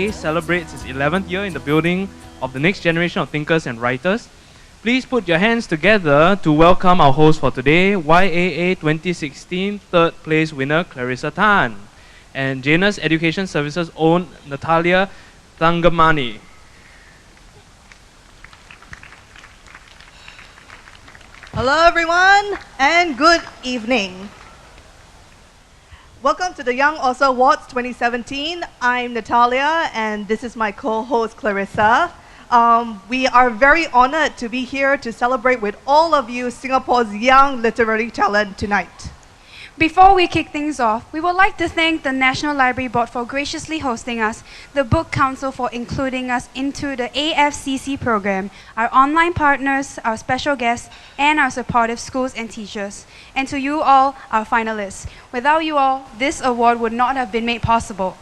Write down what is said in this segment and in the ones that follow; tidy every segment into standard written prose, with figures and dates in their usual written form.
YAA celebrates its 11th year in the building of the next generation of thinkers and writers. Please put your hands together to welcome our host for today, YAA 2016 third place winner Clarissa Tan, and Janus Education Services' own Natalia Thangamani. Hello everyone and good evening. Welcome to the Young Author Awards 2017. I'm Natalia and this is my co-host Clarissa. We are very honored to be here to celebrate with all of you Singapore's young literary talent tonight. Before we kick things off, we would like to thank the National Library Board for graciously hosting us, the Book Council for including us into the AFCC program, our online partners, our special guests, and our supportive schools and teachers. And to you all, our finalists. Without you all, this award would not have been made possible.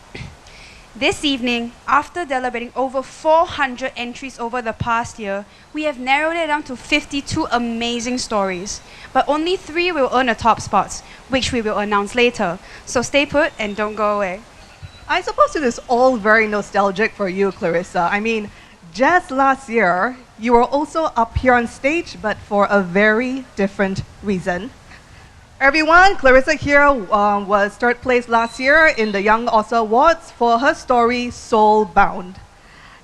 This evening, after deliberating over 400 entries over the past year, we have narrowed it down to 52 amazing stories. But only 3 will earn the top spots, which we will announce later. So stay put and don't go away. I suppose it is all very nostalgic for you, Clarissa. I mean, just last year, you were also up here on stage, but for a very different reason. Everyone, Clarissa here was third place last year in the Young Author Awards for her story Soulbound.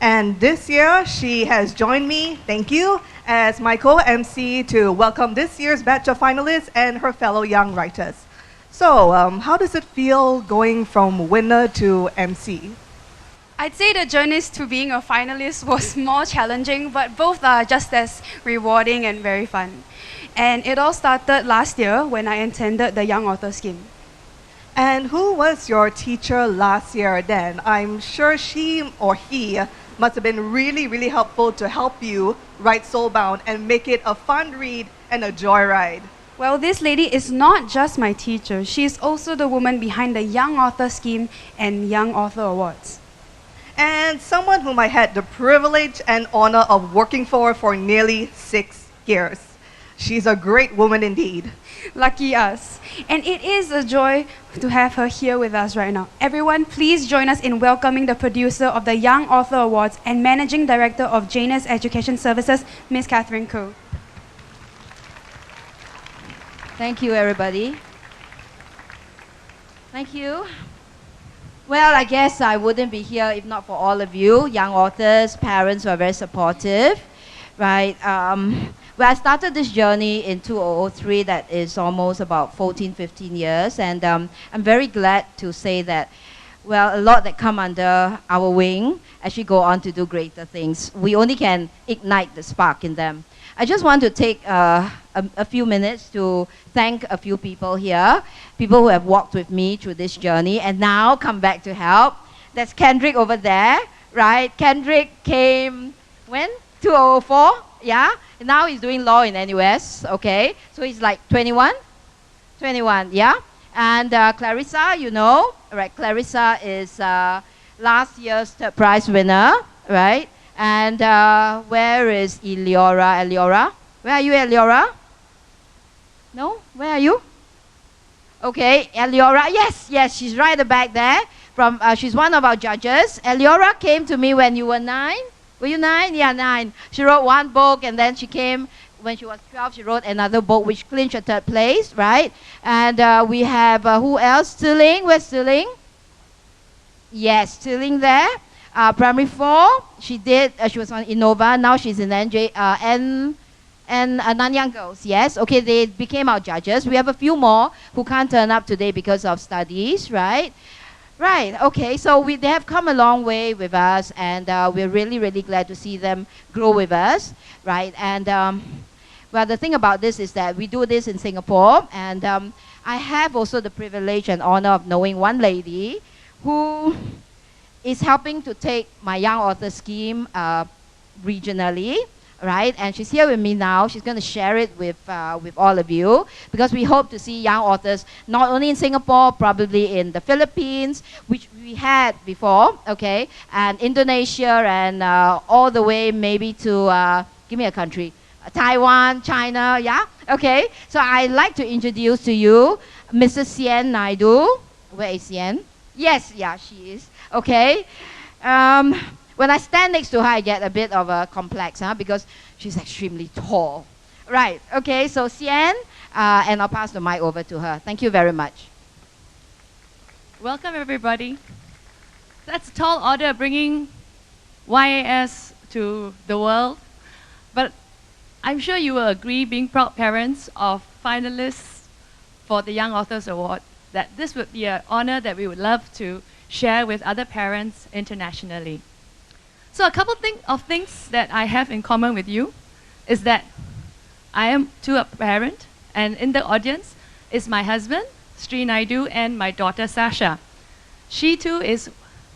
And this year, she has joined me, thank you, as my co-MC to welcome this year's batch of finalists and her fellow young writers. So, how does it feel going from winner to MC? I'd say the journey to being a finalist was more challenging, but both are just as rewarding and very fun. And it all started last year when I attended the Young Author Scheme. And who was your teacher last year then? I'm sure she or he must have been really, really helpful to help you write Soulbound and make it a fun read and a joyride. Well, this lady is not just my teacher. She is also the woman behind the Young Author Scheme and Young Author Awards. And someone whom I had the privilege and honor of working for nearly 6 years. She's a great woman indeed. Lucky us. And it is a joy to have her here with us right now. Everyone, please join us in welcoming the producer of the Young Author Awards and Managing Director of Janus Education Services, Ms. Catherine Khoo. Thank you, everybody. Thank you. Well, I guess I wouldn't be here if not for all of you, young authors, parents who are very supportive, right? Well, I started this journey in 2003, that is almost about 14, 15 years, and I'm very glad to say that, well, a lot that come under our wing actually go on to do greater things. We only can ignite the spark in them. I just want to take a few minutes to thank a few people here, people who have walked with me through this journey and now come back to help. That's Kendrick over there, right? Kendrick came, when? 2004, yeah? Now he's doing law in NUS, okay? So he's like 21? 21, yeah? And Clarissa, you know, right? Clarissa is last year's third prize winner, right? And where is Eleora? Eleora? Where are you, Eleora? No? Where are you? Okay, Eleora. Yes, she's right at the back there. She's one of our judges. Eleora came to me when you were 9. Were you 9? Yeah, 9. She wrote one book, and then she came when she was 12. She wrote another book which clinched a third place, right? And we have who else? Sterling. Where's Sterling? Yes, Sterling there. Primary 4. She was on Innova. Now she's in Nanyang Girls. Yes. Okay, they became our judges. We have a few more who can't turn up today because of studies, right? Right, okay, so they have come a long way with us, and we're really, really glad to see them grow with us, right? And, well, the thing about this is that we do this in Singapore, and I have also the privilege and honor of knowing one lady who is helping to take my Young Author Scheme regionally, right? And she's here with me now. She's going to share it with all of you, because we hope to see young authors not only in Singapore, probably in the Philippines, which we had before, okay, and Indonesia, and all the way maybe to, give me a country, Taiwan, China, yeah? Okay, so I'd like to introduce to you Mrs. Sien Naidu. Where is Sien? Yes, yeah, she is. Okay. When I stand next to her, I get a bit of a complex, because she's extremely tall. Right, okay, so Sian, and I'll pass the mic over to her. Thank you very much. Welcome, everybody. That's a tall order bringing YAS to the world. But I'm sure you will agree, being proud parents of finalists for the Young Authors Award, that this would be an honor that we would love to share with other parents internationally. So a couple of things that I have in common with you is that I am too a parent, and in the audience is my husband, Sri Naidu, and my daughter, Sasha. She too is,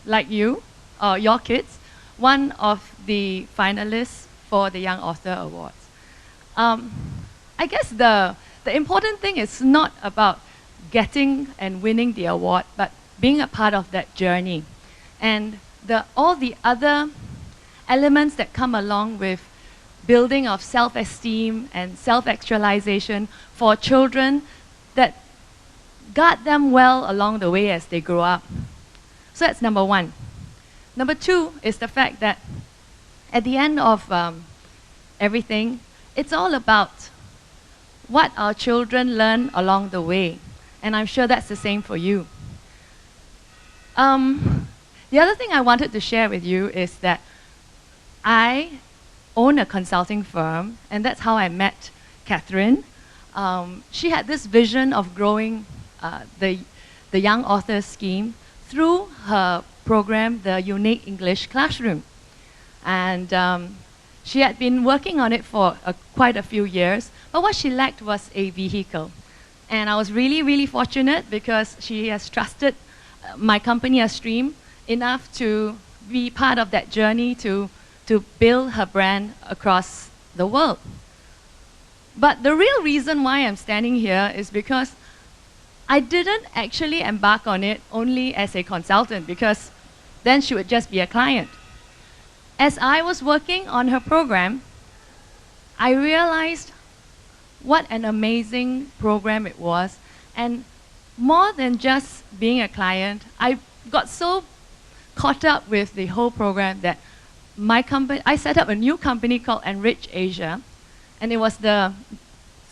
like you, or your kids, one of the finalists for the Young Author Awards. I guess the important thing is not about getting and winning the award, but being a part of that journey. And all the other elements that come along with building of self-esteem and self-actualization for children that guard them well along the way as they grow up. So that's number one. Number two is the fact that at the end of everything, it's all about what our children learn along the way. And I'm sure that's the same for you. The other thing I wanted to share with you is that I own a consulting firm, and that's how I met Catherine. She had this vision of growing the Young Authors Scheme through her program, the Unique English Classroom. And she had been working on it for quite a few years, but what she lacked was a vehicle. And I was really, really fortunate because she has trusted my company, Stream, enough to be part of that journey to build her brand across the world. But the real reason why I'm standing here is because I didn't actually embark on it only as a consultant, because then she would just be a client. As I was working on her program, I realized what an amazing program it was. And more than just being a client, I got so caught up with the whole program that I set up a new company called Enrich Asia, and it was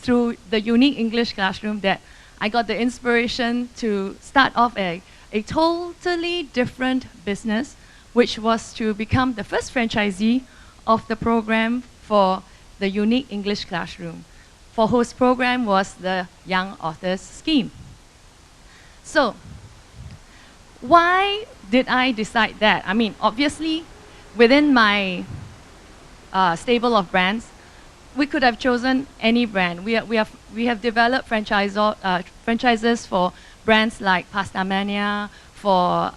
through the Unique English Classroom that I got the inspiration to start off a totally different business, which was to become the first franchisee of the program for the Unique English Classroom, for whose program was the Young Authors Scheme. So, why did I decide that? I mean, obviously, within my stable of brands, we could have chosen any brand. We have developed franchises for brands like Pastamania, for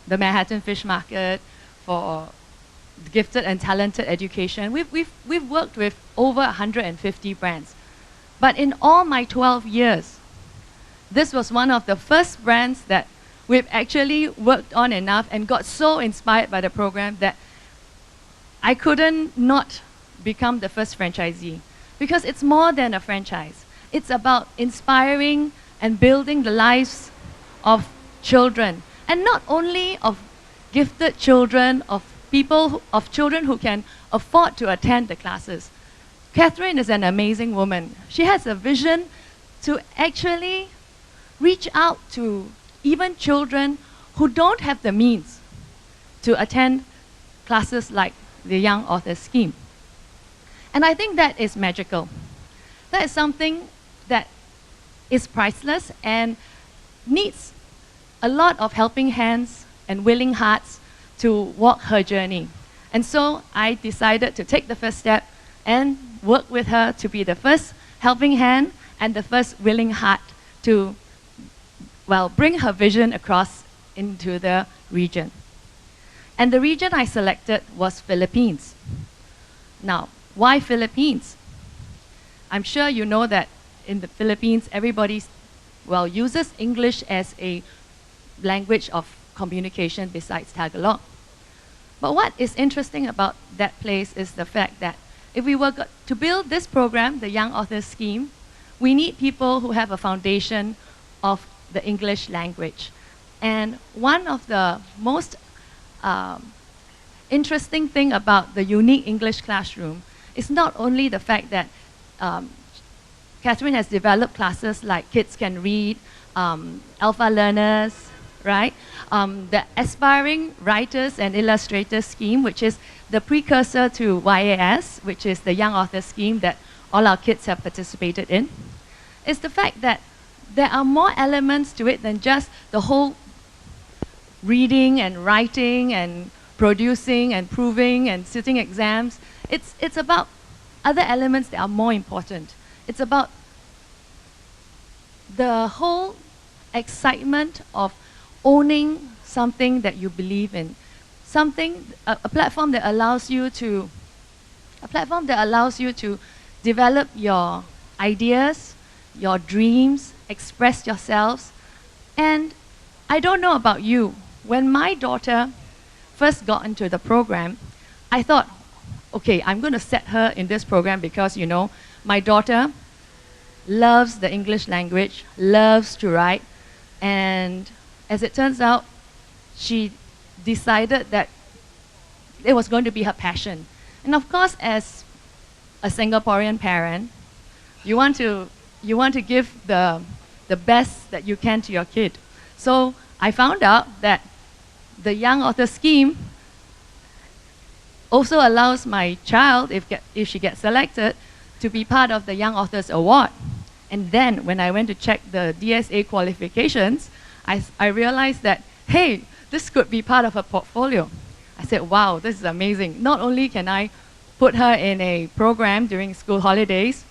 the Manhattan Fish Market, for Gifted and Talented Education. We've worked with over 150 brands. But in all my 12 years, this was one of the first brands that we've actually worked on enough and got so inspired by the program that I couldn't not become the first franchisee, because it's more than a franchise. It's about inspiring and building the lives of children, and not only of gifted children, of children who can afford to attend the classes. Catherine is an amazing woman. She has a vision to actually reach out to even children who don't have the means to attend classes like the Young Authors Scheme. And I think that is magical. That is something that is priceless and needs a lot of helping hands and willing hearts to walk her journey. And so I decided to take the first step and work with her to be the first helping hand and the first willing heart to, bring her vision across into the region. And the region I selected was Philippines. Now, why Philippines? I'm sure you know that in the Philippines, everybody uses English as a language of communication besides Tagalog. But what is interesting about that place is the fact that if we were to build this program, the Young Authors Scheme, we need people who have a foundation of the English language. And one of the most interesting thing about the unique English classroom is not only the fact that Catherine has developed classes like Kids Can Read, Alpha Learners, right? The Aspiring Writers and Illustrators scheme, which is the precursor to YAS, which is the Young Authors scheme that all our kids have participated in, is the fact that there are more elements to it than just the whole reading and writing and producing and proving and sitting exams. It's about other elements that are more important. It's about the whole excitement of owning something that you believe in, a platform that allows you to develop your ideas, your dreams, express yourselves. And I don't know about you, when my daughter first got into the program, I thought, okay, I'm going to set her in this program because, you know, my daughter loves the English language, loves to write, and as it turns out, she decided that it was going to be her passion. And of course, as a Singaporean parent, you want to give the best that you can to your kid. So I found out that the Young Author Scheme also allows my child, if she gets selected, to be part of the Young Authors Award. And then when I went to check the DSA qualifications, I realized that, hey, this could be part of her portfolio. I said, wow, this is amazing. Not only can I put her in a program during school holidays,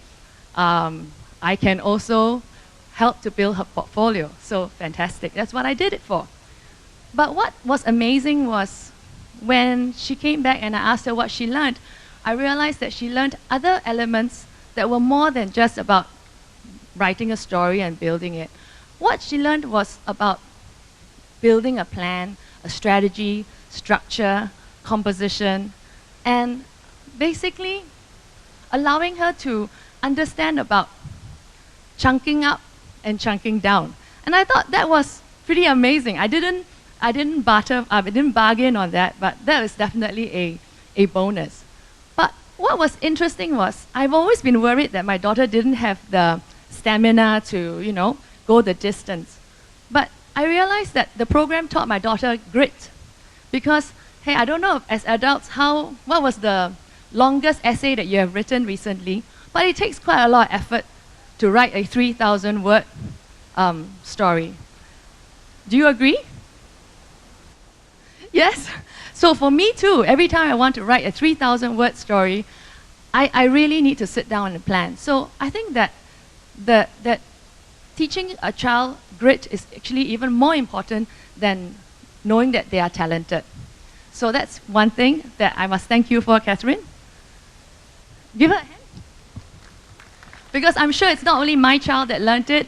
I can also help to build her portfolio. So fantastic. That's what I did it for. But what was amazing was when she came back and I asked her what she learned, I realized that she learned other elements that were more than just about writing a story and building it. What she learned was about building a plan, a strategy, structure, composition, and basically allowing her to understand about chunking up and chunking down. And I thought that was pretty amazing. I didn't bargain on that, but that was definitely a bonus. But what was interesting was I've always been worried that my daughter didn't have the stamina to, you know, go the distance. But I realized that the program taught my daughter grit. Because, hey, I don't know as adults what was the longest essay that you have written recently, but it takes quite a lot of effort to write a 3,000 word story. Do you agree? Yes? So for me too, every time I want to write a 3,000 word story, I really need to sit down and plan. So I think that that teaching a child grit is actually even more important than knowing that they are talented. So that's one thing that I must thank you for, Catherine. Give her a hand. Because I'm sure it's not only my child that learned it,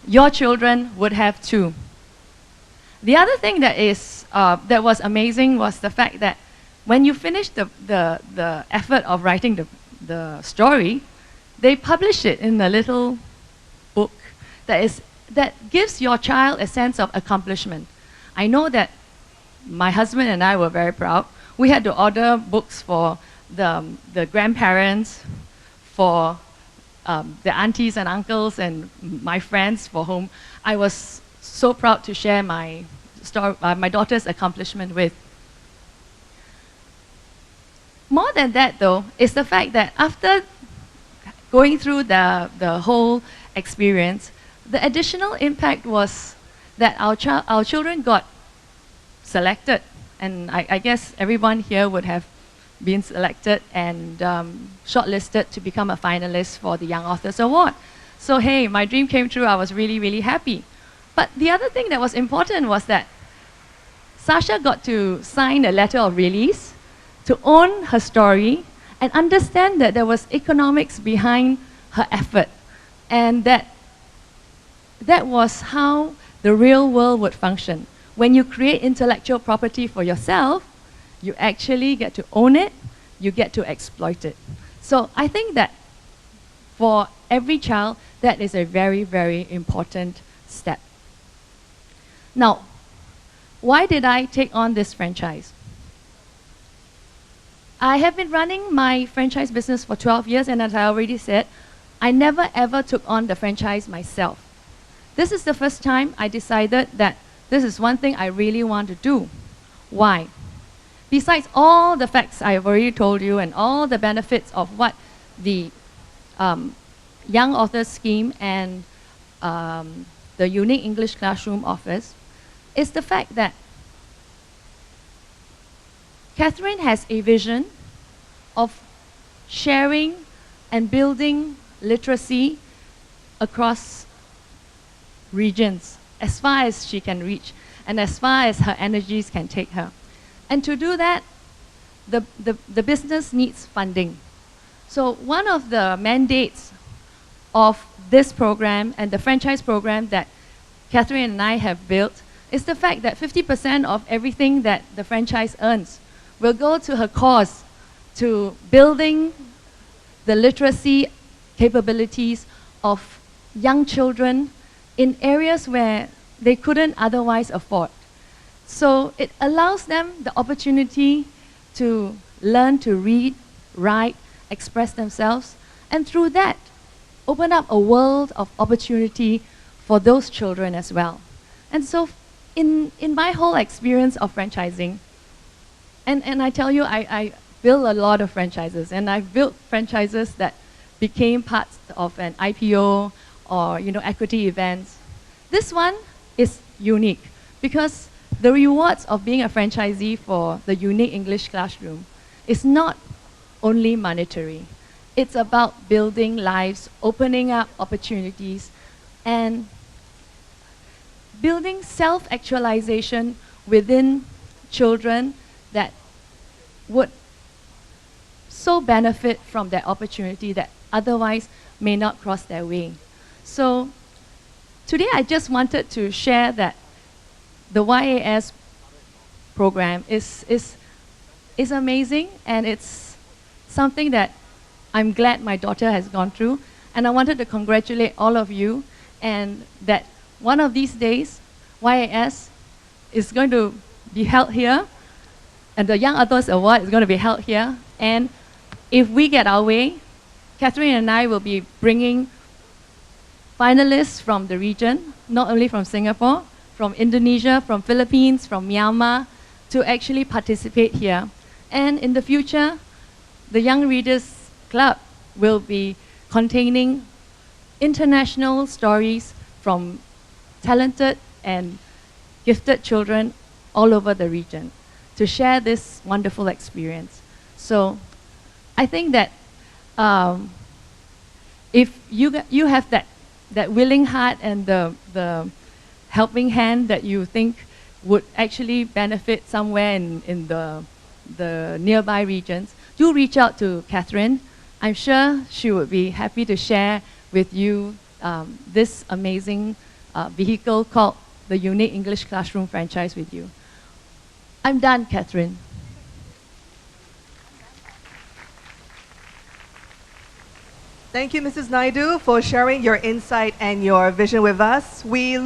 your children would have too. The other thing that was amazing was the fact that when you finish the effort of writing the story, they publish it in a little book that gives your child a sense of accomplishment. I know that my husband and I were very proud. We had to order books for the grandparents, for the aunties and uncles and my friends for whom I was so proud to share my daughter's accomplishment with. More than that though, is the fact that after going through the whole experience, the additional impact was that our children got selected, and I guess everyone here would have been selected and shortlisted to become a finalist for the Young Authors Award. So hey, my dream came true. I was really, really happy. But the other thing that was important was that Sasha got to sign a letter of release to own her story and understand that there was economics behind her effort, and that was how the real world would function. When you create intellectual property for yourself, you actually get to own it, you get to exploit it. So I think that for every child, that is a very, very important step. Now, why did I take on this franchise? I have been running my franchise business for 12 years, and as I already said, I never ever took on the franchise myself. This is the first time I decided that this is one thing I really want to do. Why? Besides all the facts I have already told you and all the benefits of what the Young Authors Scheme and the Unique English Classroom offers, is the fact that Catherine has a vision of sharing and building literacy across regions as far as she can reach and as far as her energies can take her. And to do that, the business needs funding. So one of the mandates of this program and the franchise program that Catherine and I have built is the fact that 50% of everything that the franchise earns will go to her cause, to building the literacy capabilities of young children in areas where they couldn't otherwise afford. So it allows them the opportunity to learn to read, write, express themselves, and through that, open up a world of opportunity for those children as well. And so in my whole experience of franchising, and I tell you, I built a lot of franchises, and I've built franchises that became parts of an IPO or equity events. This one is unique because the rewards of being a franchisee for the Unique English Classroom is not only monetary. It's about building lives, opening up opportunities, and building self-actualization within children that would so benefit from that opportunity that otherwise may not cross their way. So today I just wanted to share that the YAS program is amazing, and it's something that I'm glad my daughter has gone through, and I wanted to congratulate all of you, and that one of these days YAS is going to be held here, and the Young Authors Award is going to be held here, and if we get our way, Catherine and I will be bringing finalists from the region, not only from Singapore, from Indonesia, from Philippines, from Myanmar, to actually participate here. And in the future, the Young Readers Club will be containing international stories from talented and gifted children all over the region to share this wonderful experience. So I think that if you have that willing heart and the helping hand that you think would actually benefit somewhere in the nearby regions, do reach out to Catherine. I'm sure she would be happy to share with you this amazing vehicle called the Unique English Classroom franchise with you. I'm done, Catherine. Thank you, Mrs. Naidu, for sharing your insight and your vision with us. We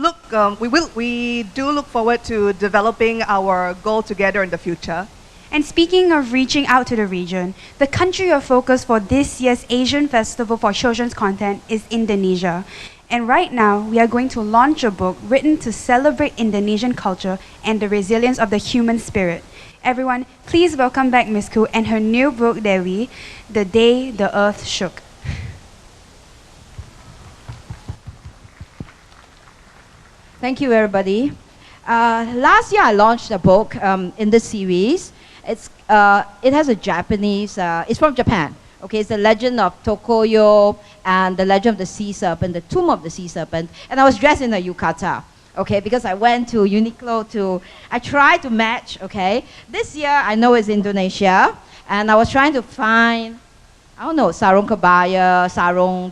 do look forward to developing our goal together in the future. And speaking of reaching out to the region, the country of focus for this year's Asian Festival for Children's Content is Indonesia. And right now, we are going to launch a book written to celebrate Indonesian culture and the resilience of the human spirit. Everyone, please welcome back Ms. Khoo and her new book, Dewi, The Day the Earth Shook. Thank you, everybody. Last year, I launched a book in this series. It has a Japanese, it's from Japan. Okay, it's the legend of Tokoyo and the legend of the sea serpent, the tomb of the sea serpent. And I was dressed in a yukata, okay, because I went to Uniqlo I tried to match, okay. This year, I know it's Indonesia, and I was trying to find, I don't know, sarung kebaya, sarung ...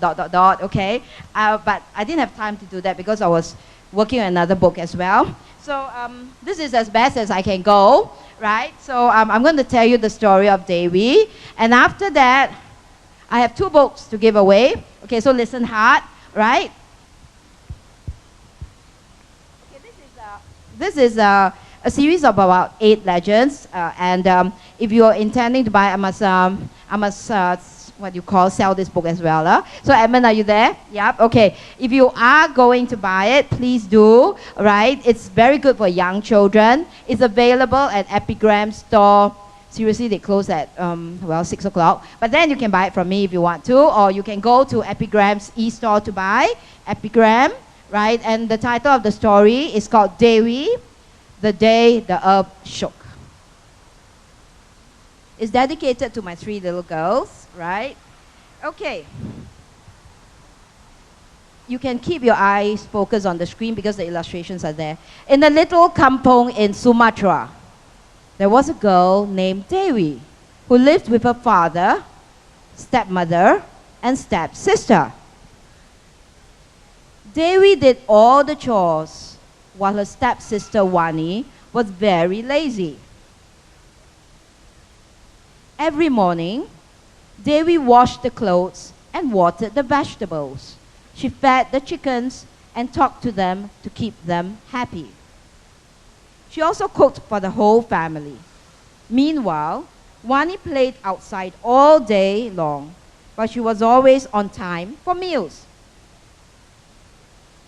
okay. But I didn't have time to do that because I was working on another book as well. So this is as best as I can go, right? So I'm going to tell you the story of Dewi. And after that, I have 2 books to give away. Okay, so listen hard, right? Okay, this is a series of about 8 legends. If you are intending to buy, I must what you call sell this book as well. So Edmund, are you there? Yep. Okay. If you are going to buy it, please do. Right? It's very good for young children. It's available at Epigram store. Seriously, they close at 6 o'clock. But then you can buy it from me if you want to, or you can go to Epigram's e-store to buy Epigram. Right? And the title of the story is called Dewi, the Day the Earth Shook. It's dedicated to my 3 little girls, right? Okay. You can keep your eyes focused on the screen because the illustrations are there. In a little kampong in Sumatra, there was a girl named Dewi who lived with her father, stepmother, and stepsister. Dewi did all the chores while her stepsister Wani was very lazy. Every morning, Dewi washed the clothes and watered the vegetables. She fed the chickens and talked to them to keep them happy. She also cooked for the whole family. Meanwhile, Wani played outside all day long, but she was always on time for meals.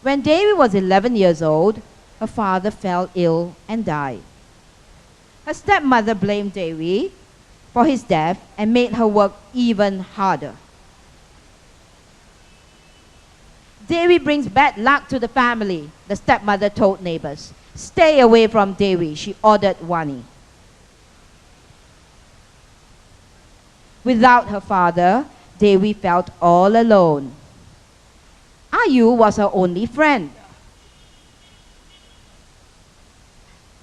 When Dewi was 11 years old, her father fell ill and died. Her stepmother blamed Dewi for his death and made her work even harder. Dewi brings bad luck to the family, the stepmother told neighbors. Stay away from Dewi, she ordered Wani. Without her father, Dewi felt all alone. Ayu was her only friend.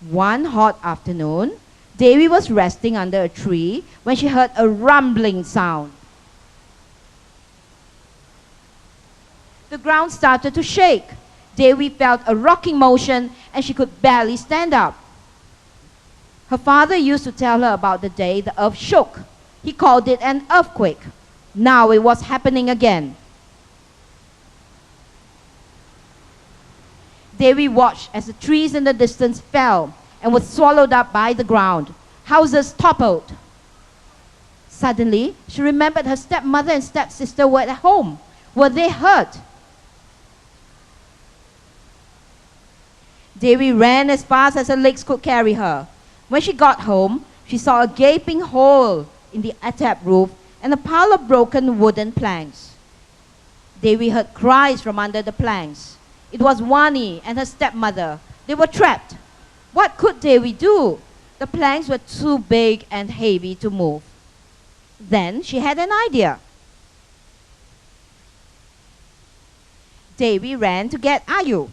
One hot afternoon, Dewi was resting under a tree when she heard a rumbling sound. The ground started to shake. Dewi felt a rocking motion and she could barely stand up. Her father used to tell her about the day the earth shook. He called it an earthquake. Now it was happening again. Dewi watched as the trees in the distance fell and was swallowed up by the ground. Houses toppled. Suddenly, she remembered her stepmother and stepsister were at home. Were they hurt? Dewi ran as fast as her legs could carry her. When she got home, she saw a gaping hole in the atap roof and a pile of broken wooden planks. Dewi heard cries from under the planks. It was Wani and her stepmother. They were trapped. What could Dewi do? The planks were too big and heavy to move. Then she had an idea. Dewi ran to get Ayu.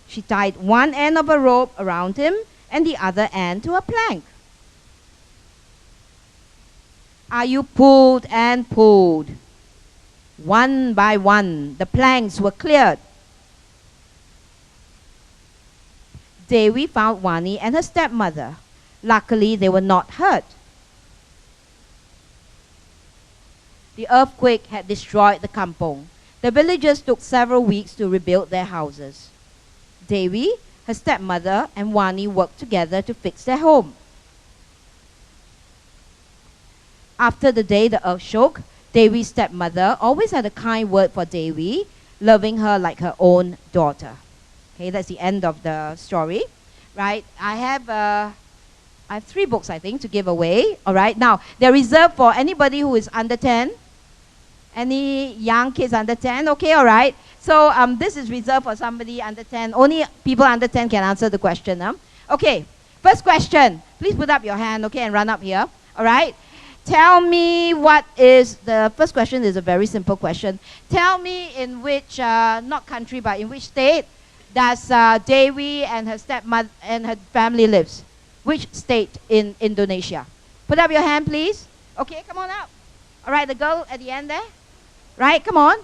She tied one end of a rope around him and the other end to a plank. Ayu pulled and pulled. One by one, the planks were cleared. Dewi found Wani and her stepmother. Luckily, they were not hurt. The earthquake had destroyed the kampong. The villagers took several weeks to rebuild their houses. Dewi, her stepmother, and Wani worked together to fix their home. After the day the earth shook, Dewi's stepmother always had a kind word for Dewi, loving her like her own daughter. Okay, that's the end of the story, right? I have 3 books, I think, to give away. All right, now they're reserved for anybody who is under 10. Any young kids under 10? Okay, all right. So this is reserved for somebody under 10. Only people under 10 can answer the question. Okay, first question. Please put up your hand, okay, and run up here. All right. Tell me what is the first question is a very simple question. Tell me in which, not country, but in which state does Dewi and her stepmother and her family lives? Which state in Indonesia? Put up your hand, please. Okay, come on up. All right, the girl at the end there. Right, come on.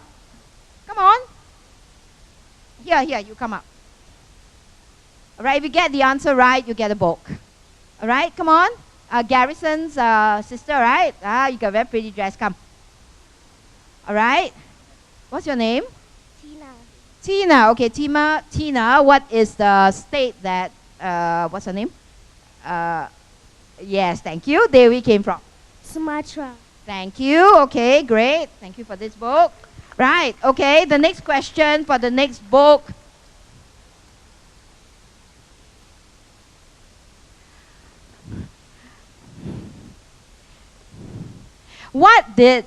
Come on. Here, you come up. All right, if you get the answer right, you get a book. All right, come on. Garrison's sister, right? You got a very pretty dress. Come. All right. What's your name? Tina. Tina. Okay, Tina. What is the state that? What's her name? Yes, thank you. Dewi came from? Sumatra. Thank you. Okay, great. Thank you for this book. Right. Okay, the next question for the next book. What did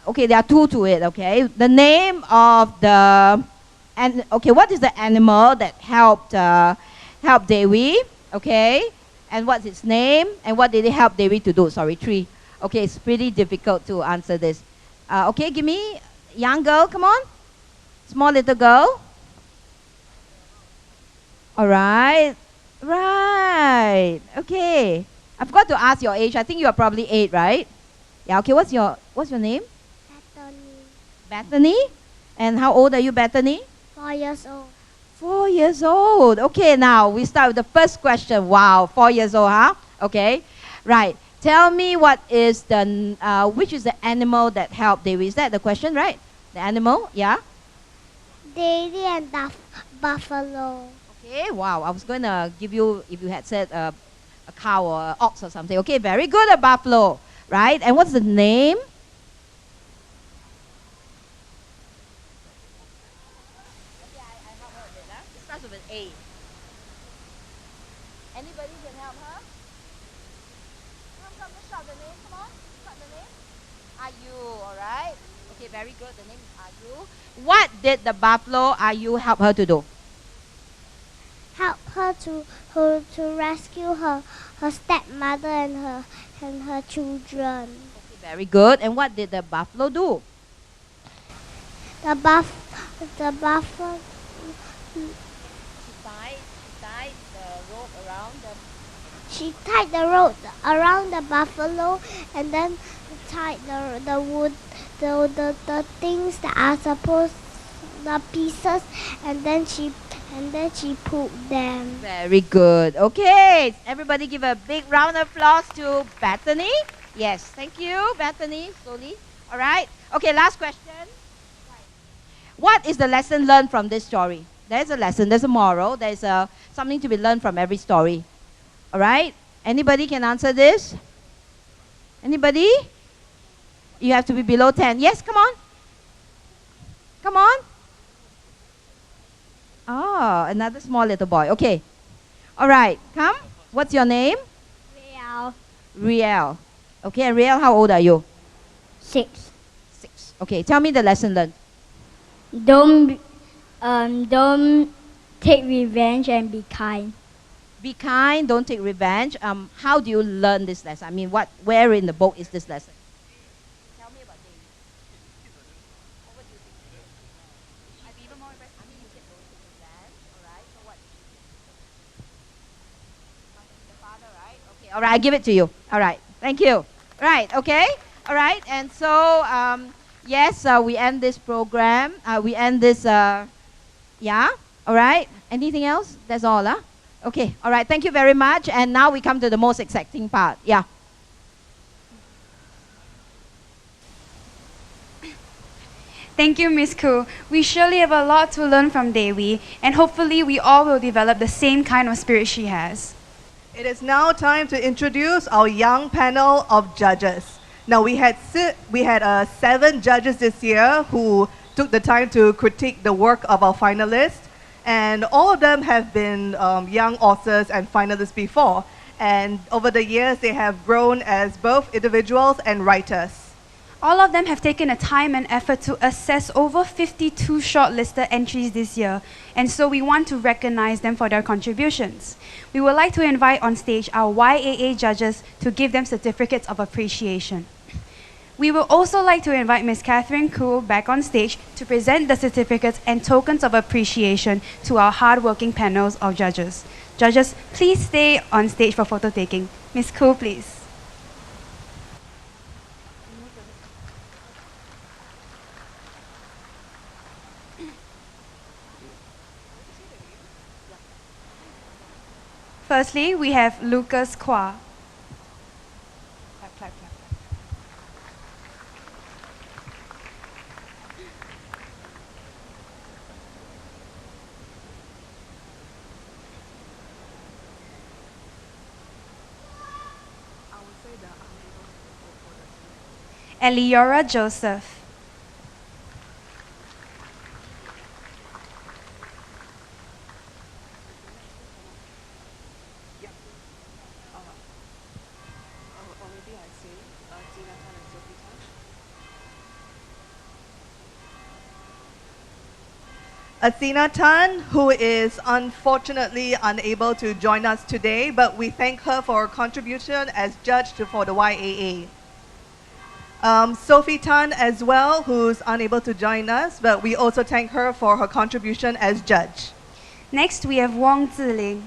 okay, there are two to it, okay? The name of the and okay, what is the animal that helped Dewi, okay? And what's its name? And what did it help Dewi to do? Sorry, three. Okay, it's pretty difficult to answer this. Okay, give me young girl, come on. Small little girl. All right. Right. Okay. I forgot to ask your age. I think you are probably 8, right? Yeah, okay. What's your name? Bethany. Bethany? And how old are you, Bethany? 4 years old. 4 years old. Okay, now we start with the first question. Wow, 4 years old, huh? Okay. Right. Tell me which is the animal that helped Dewi? Is that the question, right? The animal? Yeah? Daily and buffalo. Okay, wow. I was going to give you, if you had said a cow or an ox or something. Okay, very good, a buffalo. Right? And what's the name? It starts with an A. Anybody can help her? Come, let's shout the name. Come on, shout the name. Ayu, alright? Okay, very good. The name is Ayu. What did the buffalo Ayu help her to do? Help her to rescue her stepmother and her children. Okay, very good. And what did the buffalo do? The buffalo. She tied the rope around the. She tied the rope around the buffalo and then tied the wood, the things that are supposed, the pieces, and then she put them. Very good. Okay, everybody give a big round of applause to Bethany. Yes, thank you, Bethany. Slowly. All right. Okay, last question. What is the lesson learned from this story? There's a lesson, there's a moral, there's something to be learned from every story. All right? Anybody can answer this? Anybody? You have to be below 10. Yes, come on. Come on. Oh, another small little boy. Okay. All right, come. What's your name? Real. Riel. Okay, and Riel, how old are you? 6. 6. Okay, tell me the lesson learned. Don't take revenge and be kind. Be kind, don't take revenge. How do you learn this lesson? I mean, where in the book is this lesson? Tell me about David. What do you think? I mean, you said don't take revenge, all right? So what? The father, right? Okay, all right, I give it to you. All right, thank you. Right, okay, all right. And so, yes, we end this program. We end this, yeah, all right. Anything else? That's all, huh? Okay, all right, thank you very much. And now we come to the most exciting part. Yeah. Thank you, Miss Koo. We surely have a lot to learn from Dewi, and hopefully we all will develop the same kind of spirit she has. It is now time to introduce our young panel of judges. Now we had 7 judges this year who took the time to critique the work of our finalists, and all of them have been young authors and finalists before. And over the years, they have grown as both individuals and writers. All of them have taken the time and effort to assess over 52 shortlisted entries this year, and so we want to recognize them for their contributions. We would like to invite on stage our YAA judges to give them certificates of appreciation. We would also like to invite Ms. Catherine Koo back on stage to present the certificates and tokens of appreciation to our hardworking panels of judges. Judges, please stay on stage for photo taking. Ms. Koo, please. Firstly, we have Lucas Kwa. Clap, clap, clap. Eliora Joseph. Athena Tan, who is unfortunately unable to join us today, but we thank her for her contribution as judge for the YAA. Sophie Tan as well, who's unable to join us, but we also thank her for her contribution as judge. Next, we have Wong Ziling.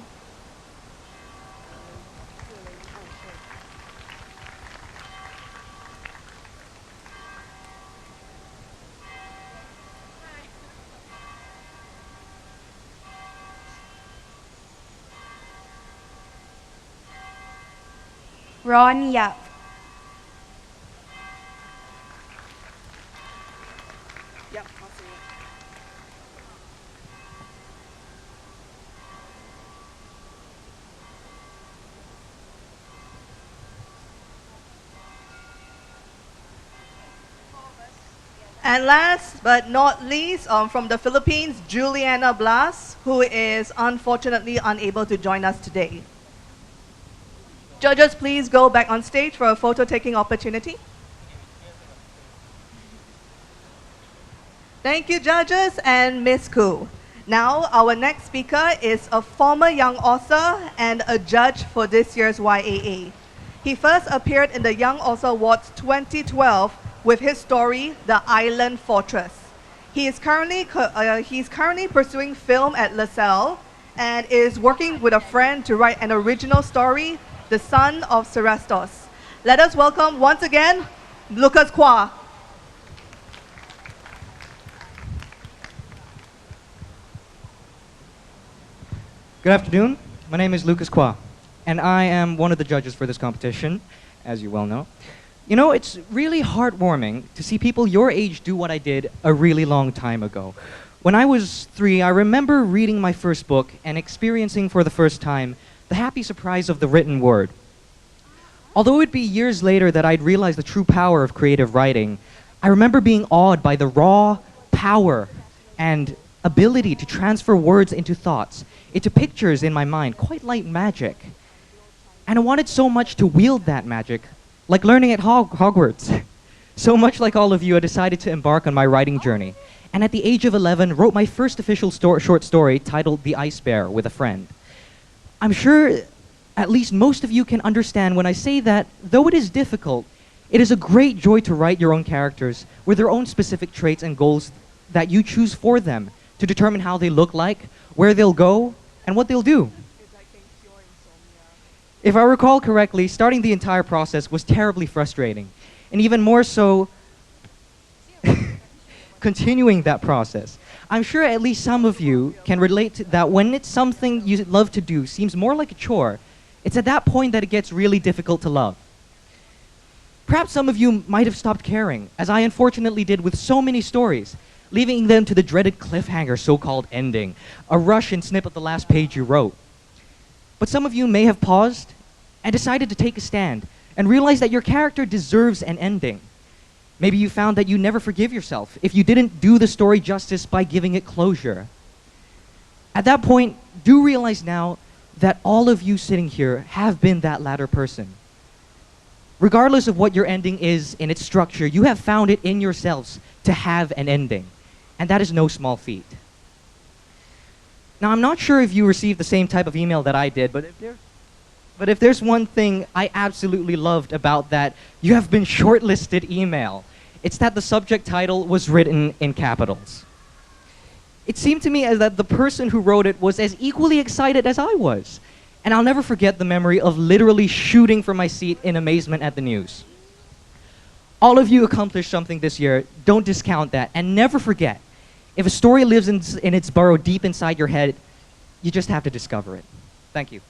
Ron Yap. And last but not least, from the Philippines, Juliana Blas, who is unfortunately unable to join us today. Judges, please go back on stage for a photo taking opportunity. Thank you, judges and Ms. Koo. Now, our next speaker is a former young author and a judge for this year's YAA. He first appeared in the Young Author Awards 2012 with his story, The Island Fortress. He's currently pursuing film at LaSalle and is working with a friend to write an original story, The Son of Cerastos. Let us welcome once again, Lucas Kwa. Good afternoon. My name is Lucas Kwa, and I am one of the judges for this competition, as you well know. You know, it's really heartwarming to see people your age do what I did a really long time ago. When I was 3, I remember reading my first book and experiencing for the first time the happy surprise of the written word. Although it would be years later that I'd realize the true power of creative writing, I remember being awed by the raw power and ability to transfer words into thoughts, into pictures in my mind, quite like magic. And I wanted so much to wield that magic, like learning at Hogwarts. So much like all of you, I decided to embark on my writing journey. And at the age of 11, wrote my first official short story titled The Ice Bear with a friend. I'm sure at least most of you can understand when I say that, though it is difficult, it is a great joy to write your own characters with their own specific traits and goals that you choose for them to determine how they look like, where they'll go, and what they'll do. If I recall correctly, starting the entire process was terribly frustrating, and even more so, continuing that process. I'm sure at least some of you can relate to that when it's something you love to do seems more like a chore. It's at that point that it gets really difficult to love. Perhaps some of you might have stopped caring, as I unfortunately did with so many stories, leaving them to the dreaded cliffhanger so-called ending, a rush and snip of the last page you wrote. But some of you may have paused and decided to take a stand and realize that your character deserves an ending. Maybe you found that you never forgive yourself if you didn't do the story justice by giving it closure. At that point, do realize now that all of you sitting here have been that latter person. Regardless of what your ending is in its structure, you have found it in yourselves to have an ending. And that is no small feat. Now, I'm not sure if you received the same type of email that I did, but if there's one thing I absolutely loved about that you have been shortlisted email, it's that the subject title was written in capitals. It seemed to me as that the person who wrote it was as equally excited as I was. And I'll never forget the memory of literally shooting from my seat in amazement at the news. All of you accomplished something this year. Don't discount that. And never forget, if a story lives in its burrow deep inside your head, you just have to discover it. Thank you.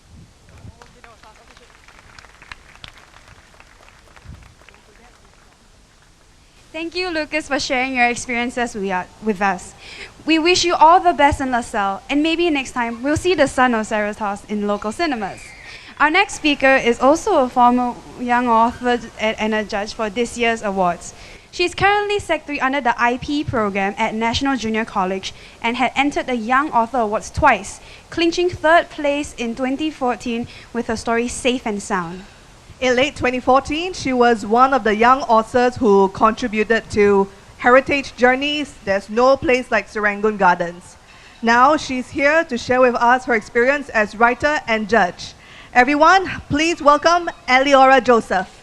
Thank you, Lucas, for sharing your experiences with us. We wish you all the best in LaSalle, and maybe next time we'll see The Son of Cerastos in local cinemas. Our next speaker is also a former young author and a judge for this year's awards. She is currently Sec 3 under the IP program at National Junior College and had entered the Young Author Awards twice, clinching third place in 2014 with her story Safe and Sound. In late 2014, she was one of the young authors who contributed to Heritage Journeys, There's No Place Like Serangoon Gardens. Now she's here to share with us her experience as writer and judge. Everyone, please welcome Eliora Joseph.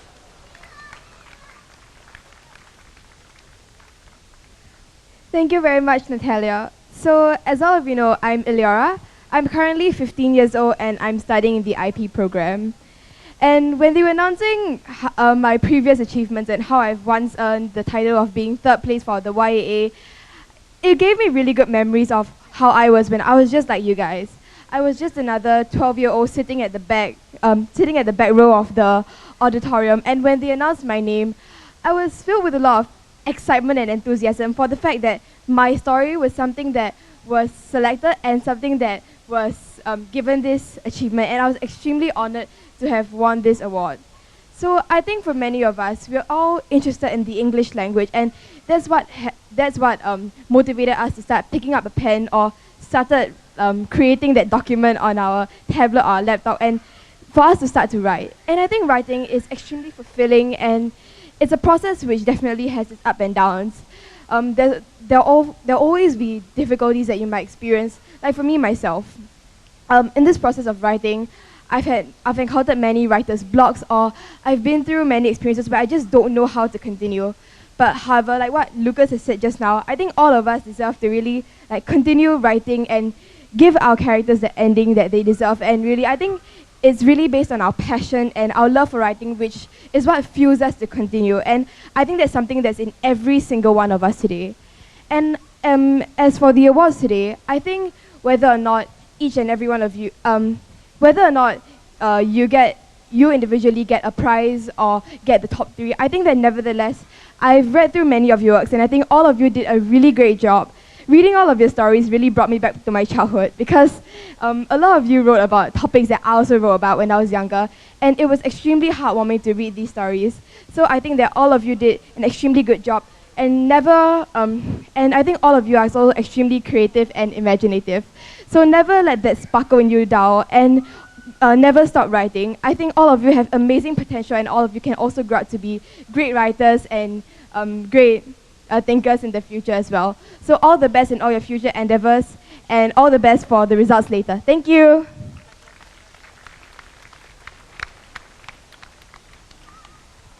Thank you very much, Natalia. So, as all of you know, I'm Eliora. I'm currently 15 years old and I'm studying in the IP program. And when they were announcing my previous achievements and how I've once earned the title of being third place for the YAA, it gave me really good memories of how I was when I was just like you guys. I was just another 12-year-old sitting at the back row of the auditorium. And when they announced my name, I was filled with a lot of excitement and enthusiasm for the fact that my story was something that was selected and something that was given this achievement, and I was extremely honored to have won this award. So I think for many of us, we're all interested in the English language, and that's what motivated us to start picking up a pen or started creating that document on our tablet or our laptop, and for us to start to write. And I think writing is extremely fulfilling, and it's a process which definitely has its ups and downs. There'll always be difficulties that you might experience. Like for me myself, in this process of writing, I've encountered many writers' blocks, or I've been through many experiences where I just don't know how to continue. But however, like what Lucas has said just now, I think all of us deserve to really continue writing and give our characters the ending that they deserve. And really, I think it's really based on our passion and our love for writing, which is what fuels us to continue. And I think that's something that's in every single one of us today. And as for the awards today, I think whether or not each and every one of you, whether or not you individually get a prize or get the top 3, I think that nevertheless, I've read through many of your works, and I think all of you did a really great job. Reading all of your stories really brought me back to my childhood, because a lot of you wrote about topics that I also wrote about when I was younger, and it was extremely heartwarming to read these stories. So I think that all of you did an extremely good job, and I think all of you are also extremely creative and imaginative. So never let that sparkle in you down, and never stop writing. I think all of you have amazing potential, and all of you can also grow up to be great writers and great thinkers in the future as well. So all the best in all your future endeavors, and all the best for the results later. Thank you.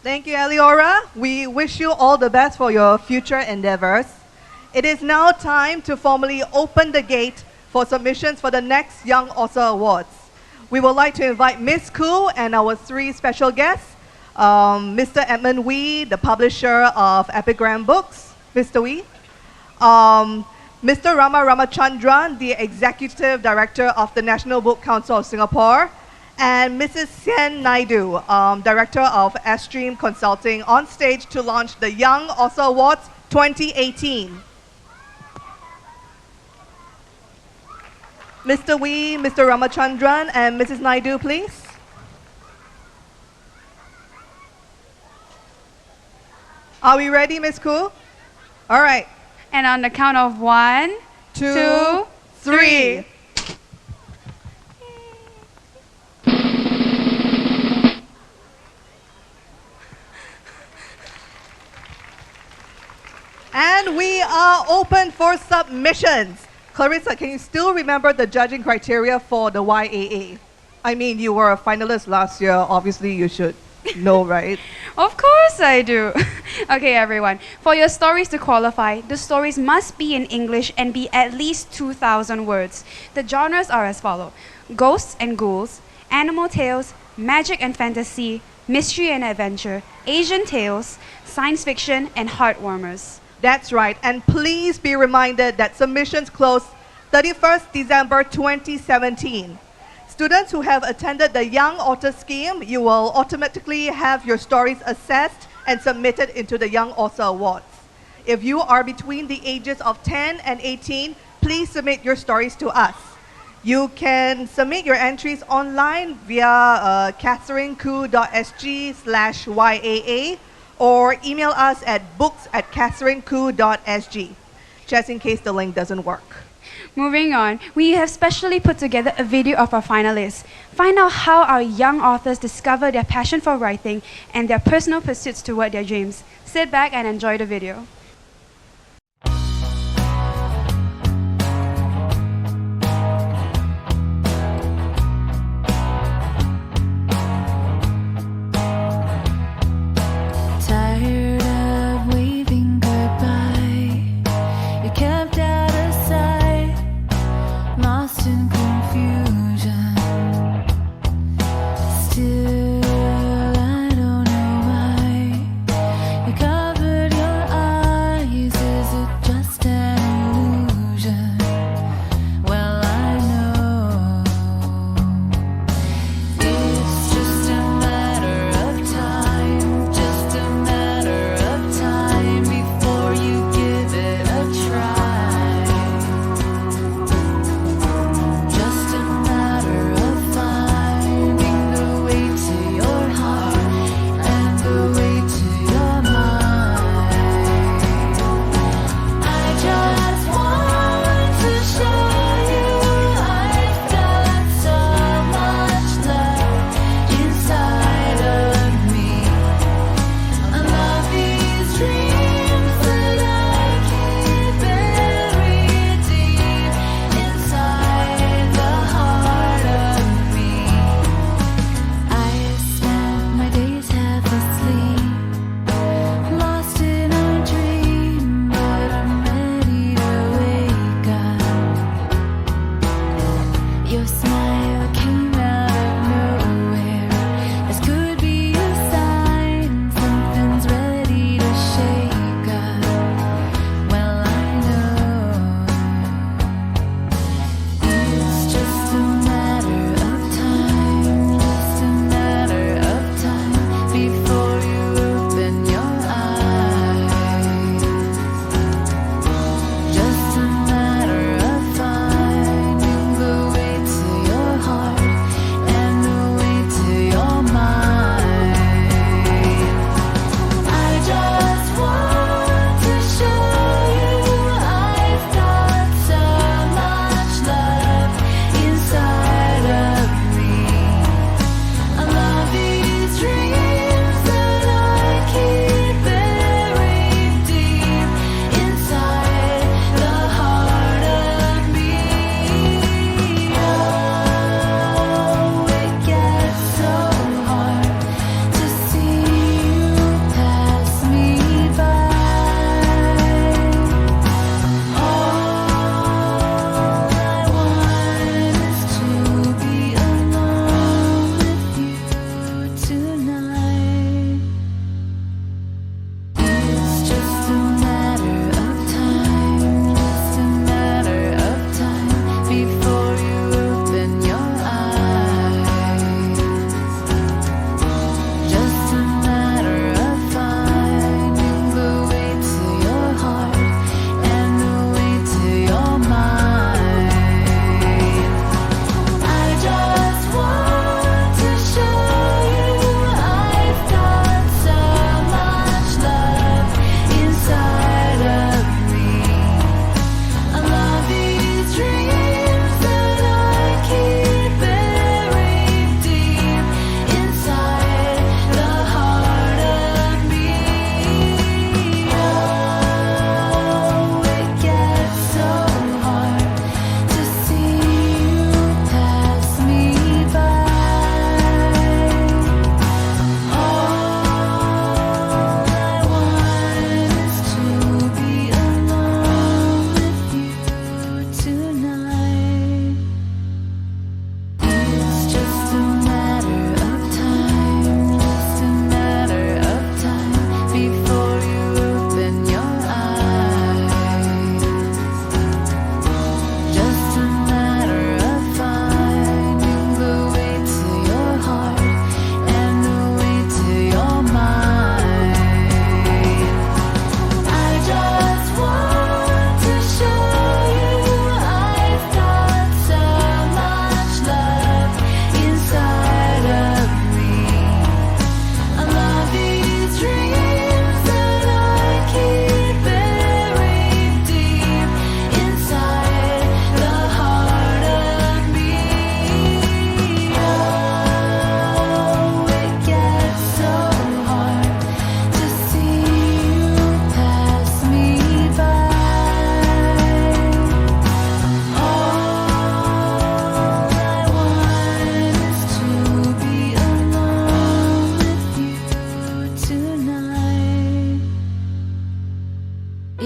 Thank you, Eliora. We wish you all the best for your future endeavors. It is now time to formally open the gate for submissions for the next Young Author Awards. We would like to invite Ms. Khoo and our 3 special guests, Mr. Edmund Wee, the publisher of Epigram Books, Mr. Wee, Mr. Rama Ramachandran, the Executive Director of the National Book Council of Singapore, and Mrs. Sian Naidu, Director of Astream Consulting, on stage to launch the Young Author Awards 2018. Mr. Wee, Mr. Ramachandran, and Mrs. Naidu, please. Are we ready, Ms. Khoo? All right. And on the count of 1, 2, 3. And we are open for submissions. Clarissa, can you still remember the judging criteria for the YAA? I mean, you were a finalist last year. Obviously, you should know, right? Of course I do. Okay, everyone. For your stories to qualify, the stories must be in English and be at least 2,000 words. The genres are as follows: ghosts and ghouls, animal tales, magic and fantasy, mystery and adventure, Asian tales, science fiction, and heartwarmers. That's right. And please be reminded that submissions close 31st December 2017. Students who have attended the Young Author Scheme, you will automatically have your stories assessed and submitted into the Young Author Awards. If you are between the ages of 10 and 18, please submit your stories to us. You can submit your entries online via catherinekoo.sg/YAA or email us at books@catherinekoo.sg, just in case the link doesn't work. Moving on, we have specially put together a video of our finalists. Find out how our young authors discover their passion for writing and their personal pursuits toward their dreams. Sit back and enjoy the video. Tired of waving goodbye, you kept out of sight, lost in confusion. Still, I don't know why you covered your eyes.